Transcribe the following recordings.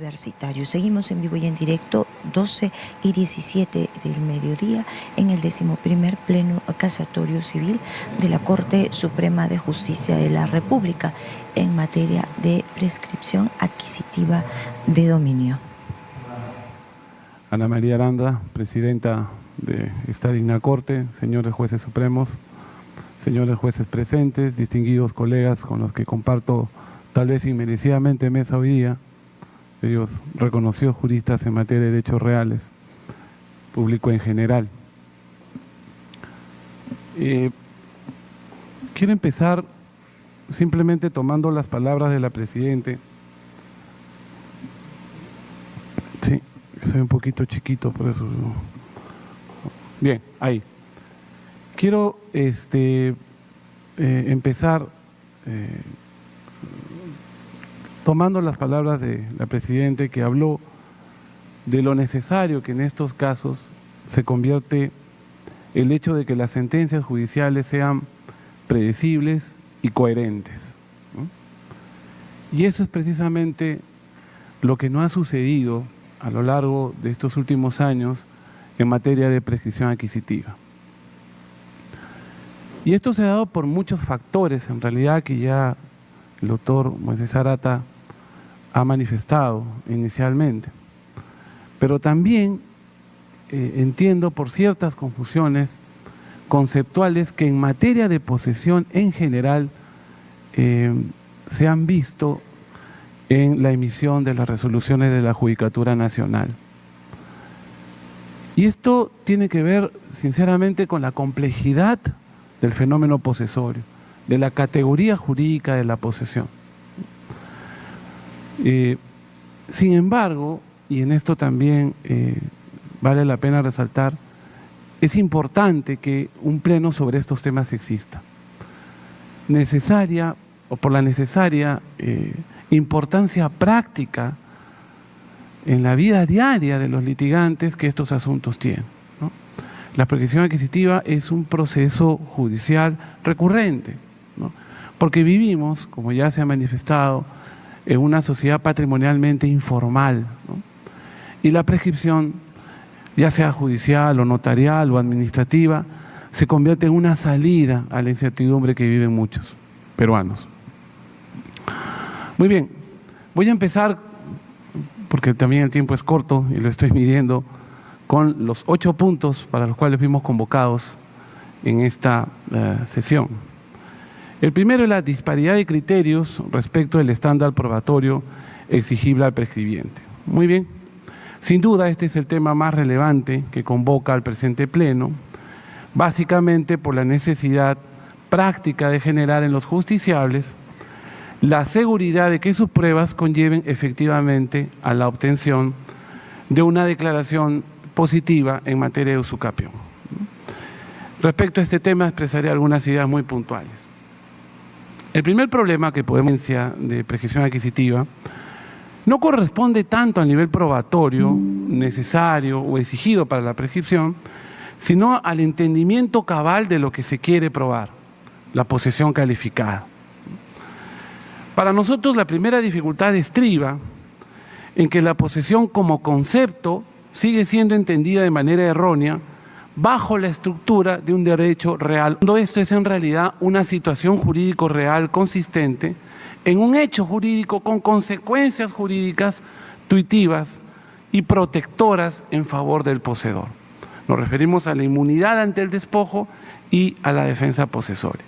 Universitario. Seguimos en vivo y en directo, 12 y 17 del mediodía, en el 11º Pleno Casatorio Civil de la Corte Suprema de Justicia de la República en materia de prescripción adquisitiva de dominio. Ana María Aranda, presidenta de esta digna Corte, señores jueces supremos, señores jueces presentes, distinguidos colegas con los que comparto tal vez inmerecidamente mesa hoy día, ellos reconocidos juristas en materia de derechos reales, público en general. Quiero empezar simplemente tomando las palabras de la Presidente. Sí, soy un poquito chiquito, por eso. Bien, ahí. Quiero empezar tomando las palabras de la Presidenta, que habló de lo necesario que en estos casos se convierte el hecho de que las sentencias judiciales sean predecibles y coherentes, ¿no? Y eso es precisamente lo que no ha sucedido a lo largo de estos últimos años en materia de prescripción adquisitiva. Y esto se ha dado por muchos factores, en realidad, que ya el doctor Moisés Arata ha manifestado inicialmente. Pero también entiendo por ciertas confusiones conceptuales que en materia de posesión en general se han visto en la emisión de las resoluciones de la Judicatura Nacional. Y esto tiene que ver, sinceramente, con la complejidad del fenómeno posesorio, de la categoría jurídica de la posesión. Sin embargo, y en esto también vale la pena resaltar, es importante que un pleno sobre estos temas exista. Necesaria, o por la necesaria importancia práctica en la vida diaria de los litigantes que estos asuntos tienen, ¿no? La prescripción adquisitiva es un proceso judicial recurrente, ¿no? Porque vivimos, como ya se ha manifestado, en una sociedad patrimonialmente informal, ¿no? Y la prescripción, ya sea judicial o notarial o administrativa, se convierte en una salida a la incertidumbre que viven muchos peruanos. Muy bien, voy a empezar, porque también el tiempo es corto y lo estoy midiendo, con los 8 puntos para los cuales fuimos convocados en esta sesión. El primero es la disparidad de criterios respecto del estándar probatorio exigible al prescribiente. Muy bien, sin duda este es el tema más relevante que convoca al presente pleno, básicamente por la necesidad práctica de generar en los justiciables la seguridad de que sus pruebas conlleven efectivamente a la obtención de una declaración positiva en materia de usucapión. Respecto a este tema expresaré algunas ideas muy puntuales. El primer problema que podemos ver de prescripción adquisitiva no corresponde tanto al nivel probatorio necesario o exigido para la prescripción, sino al entendimiento cabal de lo que se quiere probar, la posesión calificada. Para nosotros la primera dificultad estriba en que la posesión como concepto sigue siendo entendida de manera errónea bajo la estructura de un derecho real. Esto es en realidad una situación jurídico real consistente en un hecho jurídico con consecuencias jurídicas tuitivas y protectoras en favor del poseedor. Nos referimos a la inmunidad ante el despojo y a la defensa posesoria.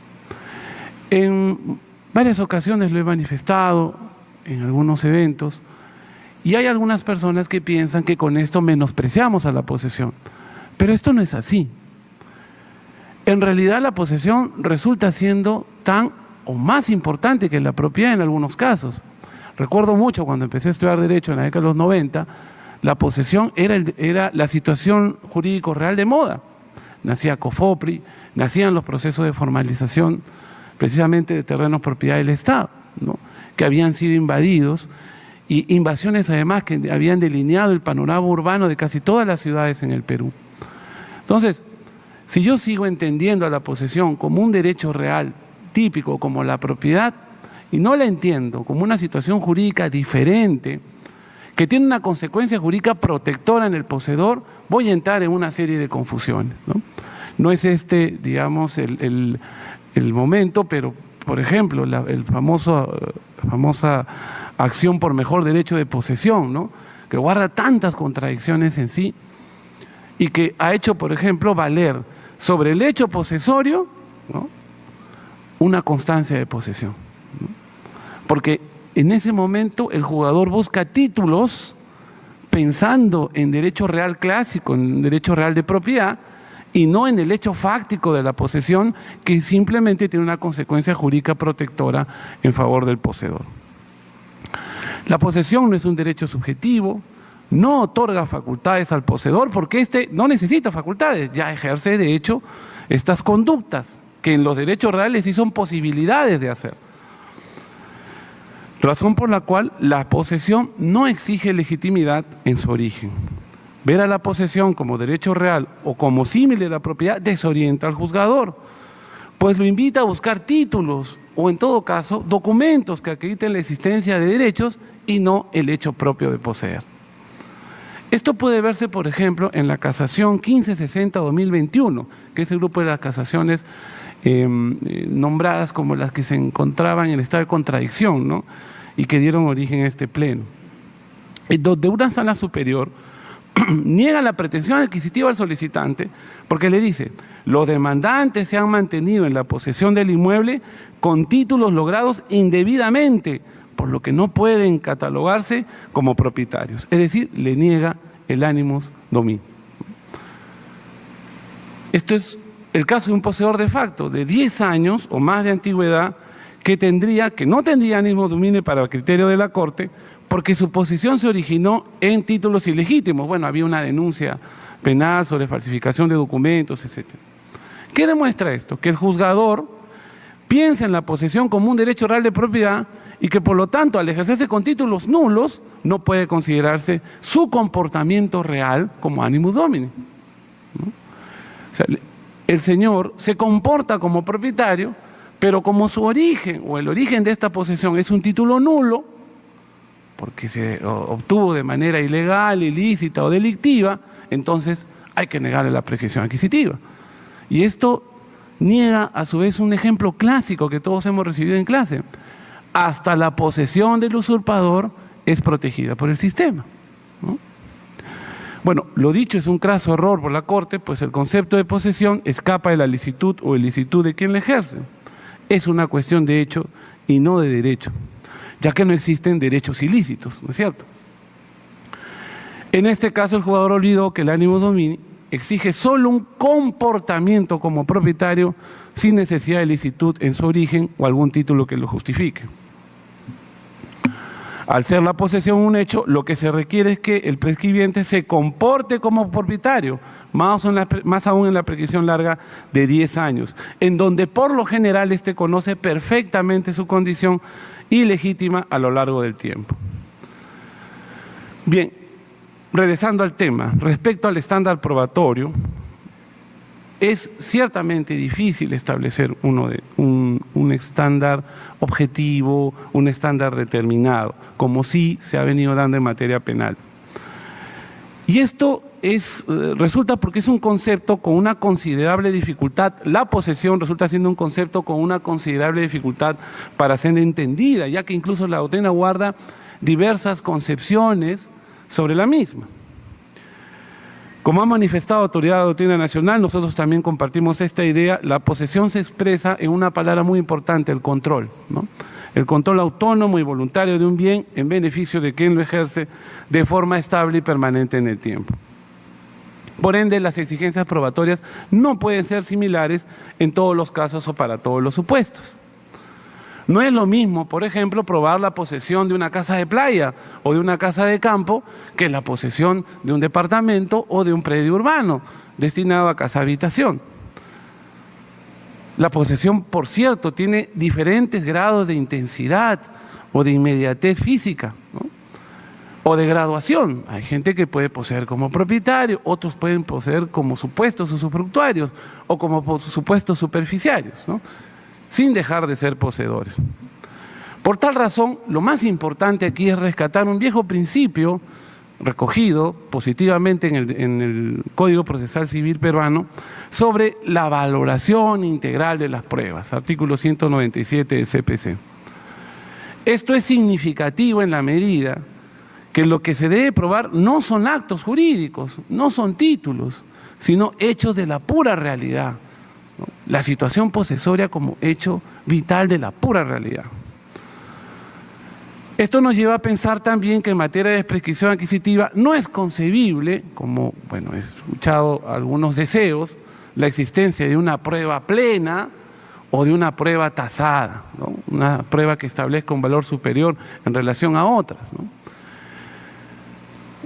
En varias ocasiones lo he manifestado en algunos eventos y hay algunas personas que piensan que con esto menospreciamos a la posesión, pero esto no es así. En realidad la posesión resulta siendo tan o más importante que la propiedad en algunos casos. Recuerdo mucho cuando empecé a estudiar Derecho en la década de los 90, la posesión era la situación jurídico real de moda. Nacía COFOPRI, nacían los procesos de formalización precisamente de terrenos propiedad del Estado, ¿no? Que habían sido invadidos, y invasiones además que habían delineado el panorama urbano de casi todas las ciudades en el Perú. Entonces, si yo sigo entendiendo a la posesión como un derecho real típico como la propiedad, y no la entiendo como una situación jurídica diferente que tiene una consecuencia jurídica protectora en el poseedor, voy a entrar en una serie de confusiones, ¿no? No es este, digamos, el momento, pero, por ejemplo, la famosa acción por mejor derecho de posesión, ¿no? Que guarda tantas contradicciones en sí y que ha hecho, por ejemplo, valer sobre el hecho posesorio, ¿no?, una constancia de posesión, ¿no? Porque en ese momento el jugador busca títulos pensando en derecho real clásico, en derecho real de propiedad, y no en el hecho fáctico de la posesión, que simplemente tiene una consecuencia jurídica protectora en favor del poseedor. La posesión no es un derecho subjetivo, no otorga facultades al poseedor, porque éste no necesita facultades, ya ejerce de hecho estas conductas, que en los derechos reales sí son posibilidades de hacer. Razón por la cual la posesión no exige legitimidad en su origen. Ver a la posesión como derecho real o como símil de la propiedad desorienta al juzgador, pues lo invita a buscar títulos o en todo caso documentos que acrediten la existencia de derechos y no el hecho propio de poseer. Esto puede verse, por ejemplo, en la casación 1560-2021, que es el grupo de las casaciones nombradas como las que se encontraban en estado de contradicción, ¿no?, y que dieron origen a este pleno, donde una sala superior niega la pretensión adquisitiva al solicitante porque le dice: los demandantes se han mantenido en la posesión del inmueble con títulos logrados indebidamente, por lo que no pueden catalogarse como propietarios. Es decir, le niega el animus domini. Esto es el caso de un poseedor de facto de 10 años o más de antigüedad que no tendría animus domini para el criterio de la Corte, porque su posesión se originó en títulos ilegítimos. Bueno, había una denuncia penal sobre falsificación de documentos, etc. ¿Qué demuestra esto? Que el juzgador piensa en la posesión como un derecho real de propiedad y que por lo tanto al ejercerse con títulos nulos no puede considerarse su comportamiento real como animus domini, ¿no? O sea, el señor se comporta como propietario, pero como su origen o el origen de esta posesión es un título nulo, porque se obtuvo de manera ilegal, ilícita o delictiva, entonces hay que negarle la prescripción adquisitiva. Y esto niega a su vez un ejemplo clásico que todos hemos recibido en clase: hasta la posesión del usurpador es protegida por el sistema, ¿no? Bueno, lo dicho es un craso error por la Corte, pues el concepto de posesión escapa de la licitud o ilicitud de quien la ejerce. Es una cuestión de hecho y no de derecho, ya que no existen derechos ilícitos, ¿no es cierto? En este caso el jugador olvidó que el animus domini exige solo un comportamiento como propietario sin necesidad de licitud en su origen o algún título que lo justifique. Al ser la posesión un hecho, lo que se requiere es que el prescribiente se comporte como propietario, más aún en la prescripción larga de 10 años, en donde por lo general éste conoce perfectamente su condición ilegítima a lo largo del tiempo. Bien, regresando al tema, respecto al estándar probatorio, es ciertamente difícil establecer un estándar objetivo, un estándar determinado, como sí se ha venido dando en materia penal. Y esto resulta porque es un concepto con una considerable dificultad. La posesión resulta siendo un concepto con una considerable dificultad para ser entendida, ya que incluso la doctrina guarda diversas concepciones sobre la misma. Como ha manifestado Autoridad de Doctrina Nacional, nosotros también compartimos esta idea. La posesión se expresa en una palabra muy importante: el control, ¿no? El control autónomo y voluntario de un bien en beneficio de quien lo ejerce de forma estable y permanente en el tiempo. Por ende, las exigencias probatorias no pueden ser similares en todos los casos o para todos los supuestos. No es lo mismo, por ejemplo, probar la posesión de una casa de playa o de una casa de campo que la posesión de un departamento o de un predio urbano destinado a casa-habitación. La posesión, por cierto, tiene diferentes grados de intensidad o de inmediatez física, ¿no?, o de graduación. Hay gente que puede poseer como propietario, otros pueden poseer como supuestos usufructuarios o como supuestos superficiarios, ¿no?, sin dejar de ser poseedores. Por tal razón, lo más importante aquí es rescatar un viejo principio recogido positivamente en el Código Procesal Civil peruano sobre la valoración integral de las pruebas, artículo 197 del CPC. Esto es significativo en la medida que lo que se debe probar no son actos jurídicos, no son títulos, sino hechos de la pura realidad, ¿no? La situación posesoria como hecho vital de la pura realidad. Esto nos lleva a pensar también que en materia de prescripción adquisitiva no es concebible, como bueno, he escuchado algunos deseos, la existencia de una prueba plena o de una prueba tasada, ¿no? Una prueba que establezca un valor superior en relación a otras, ¿no?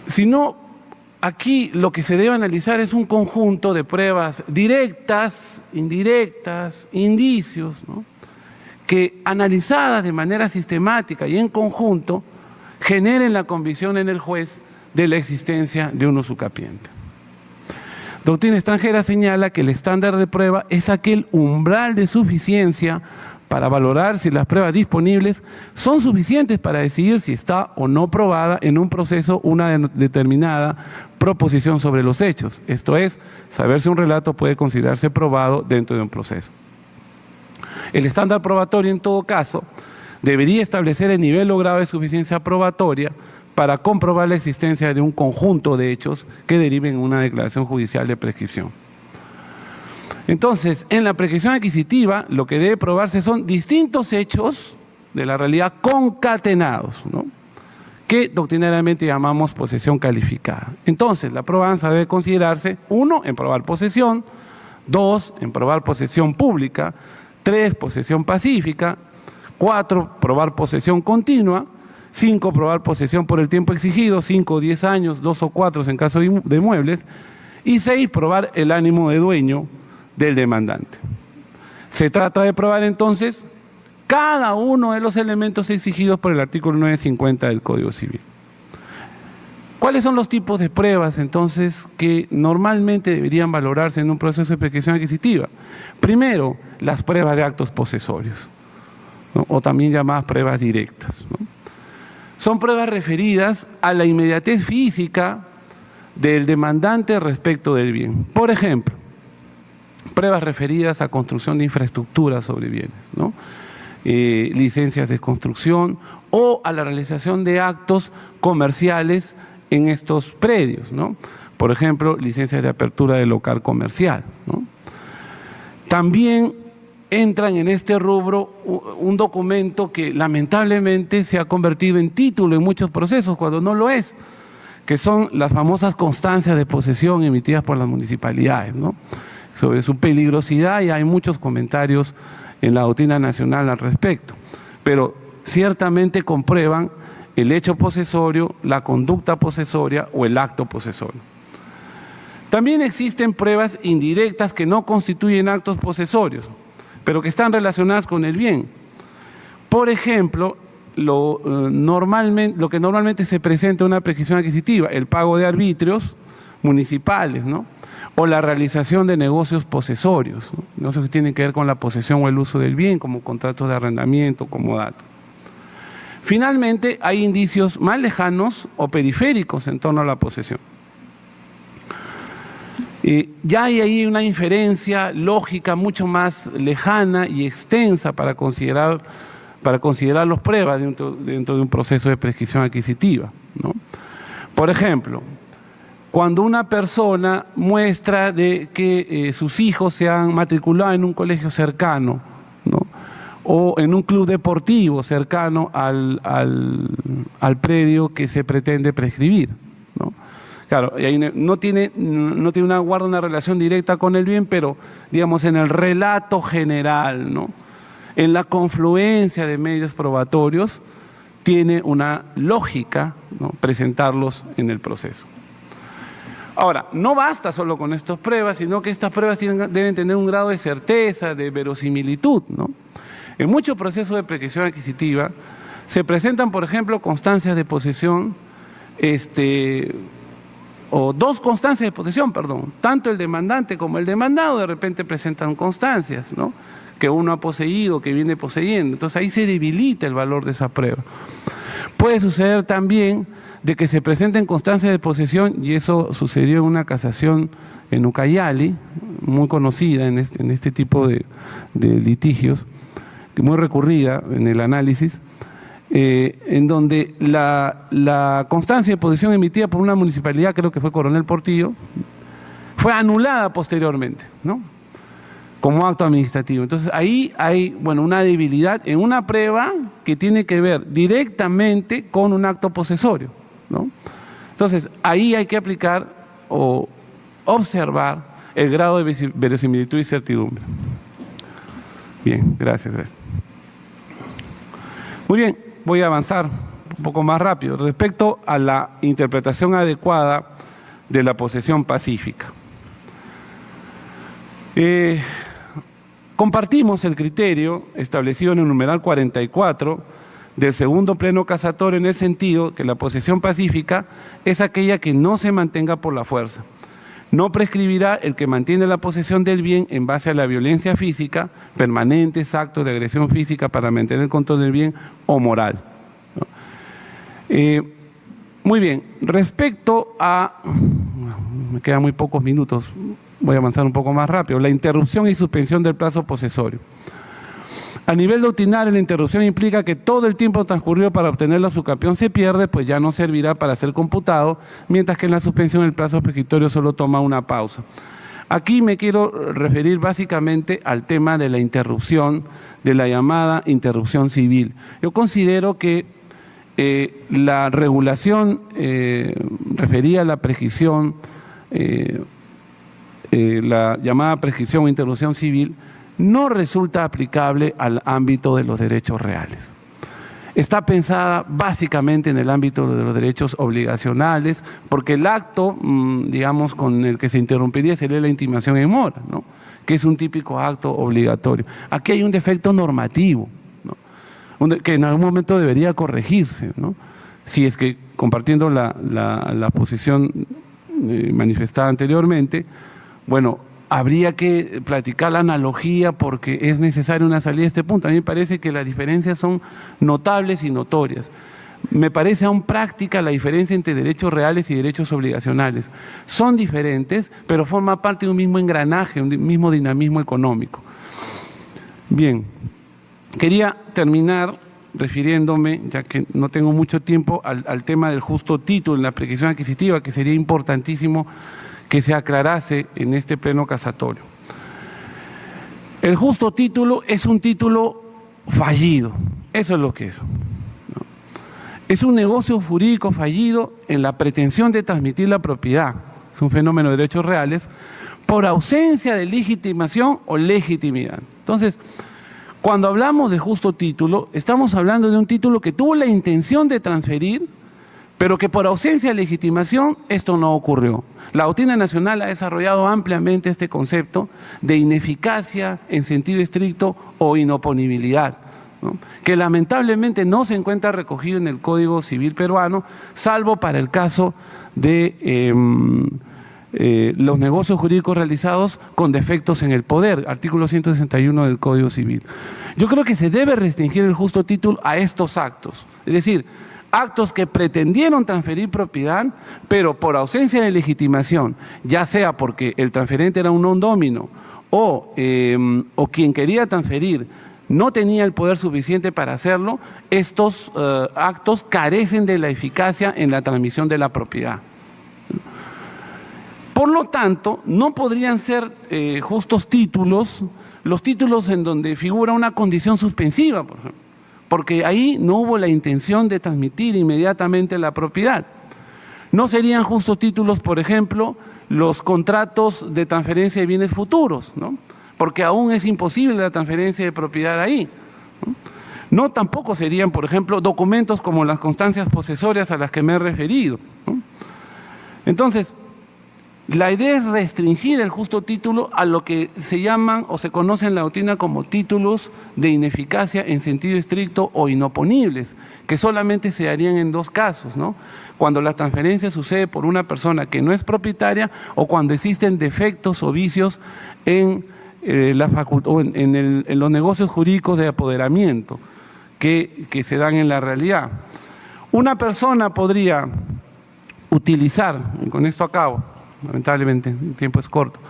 Sino, aquí lo que se debe analizar es un conjunto de pruebas directas, indirectas, indicios, ¿no? Que analizadas de manera sistemática y en conjunto generen la convicción en el juez de la existencia de un usucapiente. Doctrina extranjera señala que el estándar de prueba es aquel umbral de suficiencia para valorar si las pruebas disponibles son suficientes para decidir si está o no probada en un proceso una determinada proposición sobre los hechos. Esto es, saber si un relato puede considerarse probado dentro de un proceso. El estándar probatorio, en todo caso, debería establecer el nivel o grado de suficiencia probatoria para comprobar la existencia de un conjunto de hechos que deriven en una declaración judicial de prescripción. Entonces, en la prescripción adquisitiva, lo que debe probarse son distintos hechos de la realidad concatenados, ¿no? Que doctrinariamente llamamos posesión calificada. Entonces, la probanza debe considerarse: 1, en probar posesión; 2, en probar posesión pública; 3, posesión pacífica; 4, probar posesión continua; 5, probar posesión por el tiempo exigido, 5 o 10 años, 2 o 4 en caso de muebles; y 6, probar el ánimo de dueño del demandante. Se trata de probar entonces cada uno de los elementos exigidos por el artículo 950 del Código Civil. ¿Cuáles son los tipos de pruebas entonces que normalmente deberían valorarse en un proceso de prescripción adquisitiva? Primero, las pruebas de actos posesorios, ¿no? O también llamadas pruebas directas, ¿no? Son pruebas referidas a la inmediatez física del demandante respecto del bien. Por ejemplo, pruebas referidas a construcción de infraestructuras sobre bienes, ¿no? Licencias de construcción o a la realización de actos comerciales en estos predios, ¿no? Por ejemplo, licencias de apertura de local comercial, ¿no? También entran en este rubro un documento que lamentablemente se ha convertido en título en muchos procesos cuando no lo es, que son las famosas constancias de posesión emitidas por las municipalidades, ¿no? Sobre su peligrosidad, y hay muchos comentarios en la doctrina nacional al respecto, pero ciertamente comprueban el hecho posesorio, la conducta posesoria o el acto posesorio. También existen pruebas indirectas que no constituyen actos posesorios, pero que están relacionadas con el bien. Por ejemplo, lo que normalmente se presenta en una prescripción adquisitiva: el pago de arbitrios municipales, ¿no? O la realización de negocios posesorios, ¿no? Negocios que tienen que ver con la posesión o el uso del bien, como contratos de arrendamiento, comodato. Finalmente, hay indicios más lejanos o periféricos en torno a la posesión. Ya hay ahí una inferencia lógica mucho más lejana y extensa para considerar las pruebas dentro de un proceso de prescripción adquisitiva, ¿no? Por ejemplo, cuando una persona muestra de que sus hijos se han matriculado en un colegio cercano, ¿no? O en un club deportivo cercano al predio que se pretende prescribir, ¿no? Claro, y ahí no tiene guarda una relación directa con el bien, pero digamos en el relato general, ¿no? En la confluencia de medios probatorios tiene una lógica, ¿no? Presentarlos en el proceso. Ahora, no basta solo con estas pruebas, sino que estas pruebas deben tener un grado de certeza, de verosimilitud, ¿no? En muchos procesos de prescripción adquisitiva se presentan, por ejemplo, constancias de posesión, o dos constancias de posesión, perdón, tanto el demandante como el demandado de repente presentan constancias, ¿no? que uno ha poseído, que viene poseyendo. Entonces ahí se debilita el valor de esa prueba. Puede suceder también de que se presenten constancias de posesión, y eso sucedió en una casación en Ucayali, muy conocida en este tipo de litigios, muy recurrida en el análisis, en donde la constancia de posesión emitida por una municipalidad, creo que fue Coronel Portillo, fue anulada posteriormente, ¿no?, como acto administrativo. Entonces ahí hay, bueno, una debilidad en una prueba que tiene que ver directamente con un acto posesorio, ¿no? Entonces ahí hay que aplicar o observar el grado de verosimilitud y certidumbre. Bien, gracias. Muy bien, voy a avanzar un poco más rápido respecto a la interpretación adecuada de la posesión pacífica. Compartimos el criterio establecido en el numeral 44 del segundo pleno casatorio, en el sentido que la posesión pacífica es aquella que no se mantenga por la fuerza. No prescribirá el que mantiene la posesión del bien en base a la violencia física, permanentes actos de agresión física para mantener el control del bien o moral, ¿no? Muy bien, respecto a, me quedan muy pocos minutos, voy a avanzar un poco más rápido, la interrupción y suspensión del plazo posesorio. A nivel doctrinario, la interrupción implica que todo el tiempo transcurrido para obtener la usucapión se pierde, pues ya no servirá para ser computado, mientras que en la suspensión el plazo prescriptorio solo toma una pausa. Aquí me quiero referir básicamente al tema de la interrupción, de la llamada interrupción civil. Yo considero que la regulación referida a la prescripción, la llamada prescripción o interrupción civil, no resulta aplicable al ámbito de los derechos reales. Está pensada básicamente en el ámbito de los derechos obligacionales, porque el acto, digamos, con el que se interrumpiría sería la intimación en mora, ¿no?, que es un típico acto obligatorio. Aquí hay un defecto normativo, ¿no?, que en algún momento debería corregirse, ¿no?, si es que, compartiendo la posición manifestada anteriormente, bueno, habría que platicar la analogía porque es necesaria una salida a este punto. A mí me parece que las diferencias son notables y notorias. Me parece aún práctica la diferencia entre derechos reales y derechos obligacionales. Son diferentes, pero forman parte de un mismo engranaje, un mismo dinamismo económico. Bien, quería terminar refiriéndome, ya que no tengo mucho tiempo, al tema del justo título en la prescripción adquisitiva, que sería importantísimo que se aclarase en este pleno casatorio. El justo título es un título fallido, eso es lo que es, ¿no? Es un negocio jurídico fallido en la pretensión de transmitir la propiedad, es un fenómeno de derechos reales, por ausencia de legitimación o legitimidad. Entonces, cuando hablamos de justo título, estamos hablando de un título que tuvo la intención de transferir, pero que por ausencia de legitimación esto no ocurrió. La doctrina nacional ha desarrollado ampliamente este concepto de ineficacia en sentido estricto o inoponibilidad, ¿no?, que lamentablemente no se encuentra recogido en el Código Civil peruano, salvo para el caso de los negocios jurídicos realizados con defectos en el poder, artículo 161 del Código Civil. Yo creo que se debe restringir el justo título a estos actos, es decir, actos que pretendieron transferir propiedad, pero por ausencia de legitimación, ya sea porque el transferente era un non domino o quien quería transferir no tenía el poder suficiente para hacerlo, estos actos carecen de la eficacia en la transmisión de la propiedad. Por lo tanto, no podrían ser justos títulos los títulos en donde figura una condición suspensiva, por ejemplo, porque ahí no hubo la intención de transmitir inmediatamente la propiedad. No serían justos títulos, por ejemplo, los contratos de transferencia de bienes futuros, ¿no?, porque aún es imposible la transferencia de propiedad ahí, ¿no? No tampoco serían, por ejemplo, documentos como las constancias posesorias a las que me he referido, ¿no? Entonces, la idea es restringir el justo título a lo que se llaman o se conoce en la doctrina como títulos de ineficacia en sentido estricto o inoponibles, que solamente se harían en dos casos, ¿no?, cuando la transferencia sucede por una persona que no es propietaria o cuando existen defectos o vicios en en los negocios jurídicos de apoderamiento que se dan en la realidad. Una persona podría utilizar, y con esto acabo, lamentablemente el tiempo es corto,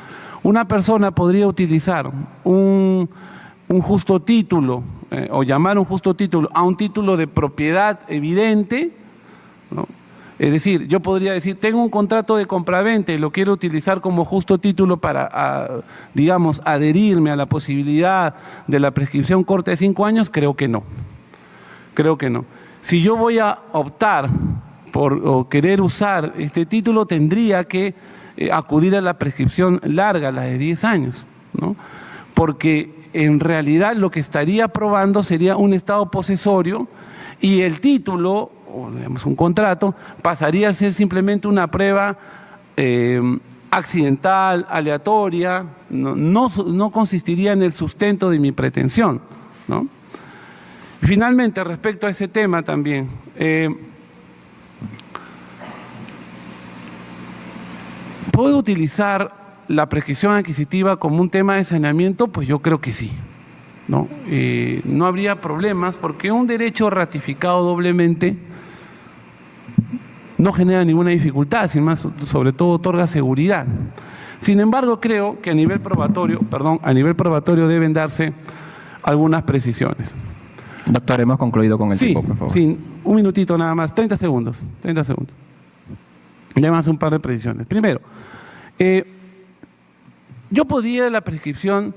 una persona podría utilizar un justo título o llamar un justo título a un título de propiedad evidente, ¿no? Es decir, yo podría decir, tengo un contrato de compraventa y lo quiero utilizar como justo título para, digamos, adherirme a la posibilidad de la prescripción corta de 5 años, creo que no. Creo que no. Si yo voy a optar por o querer usar este título, tendría que acudir a la prescripción larga, la de 10 años, ¿no? Porque en realidad lo que estaría probando sería un estado posesorio y el título, o digamos un contrato, pasaría a ser simplemente una prueba accidental, aleatoria, no consistiría en el sustento de mi pretensión, ¿no? Finalmente, respecto a ese tema también, ¿puedo utilizar la prescripción adquisitiva como un tema de saneamiento? Pues yo creo que sí, ¿no? No habría problemas porque un derecho ratificado doblemente no genera ninguna dificultad, sin más, sobre todo otorga seguridad. Sin embargo, creo que a nivel probatorio deben darse algunas precisiones. Doctor, hemos concluido con el tiempo, por favor. Sí, un minutito nada más, 30 segundos. Ya más un par de precisiones. Primero, yo podría la prescripción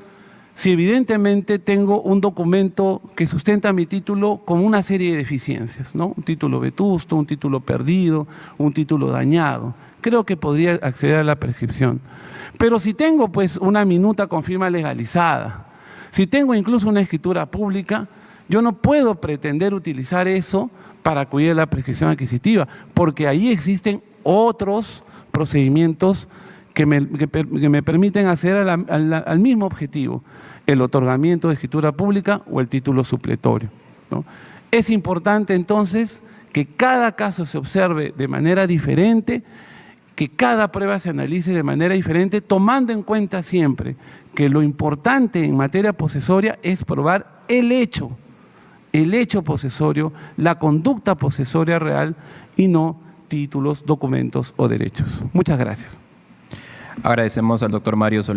si evidentemente tengo un documento que sustenta mi título con una serie de deficiencias, ¿no? Un título vetusto, un título perdido, un título dañado. Creo que podría acceder a la prescripción. Pero si tengo pues una minuta con firma legalizada, si tengo incluso una escritura pública, yo no puedo pretender utilizar eso para acudir a la prescripción adquisitiva, porque ahí existen otros procedimientos que me permiten acceder al mismo objetivo, el otorgamiento de escritura pública o el título supletorio, ¿no? Es importante entonces que cada caso se observe de manera diferente, que cada prueba se analice de manera diferente, tomando en cuenta siempre que lo importante en materia posesoria es probar el hecho posesorio, la conducta posesoria real y no títulos, documentos o derechos. Muchas gracias. Agradecemos al doctor Mario Solís.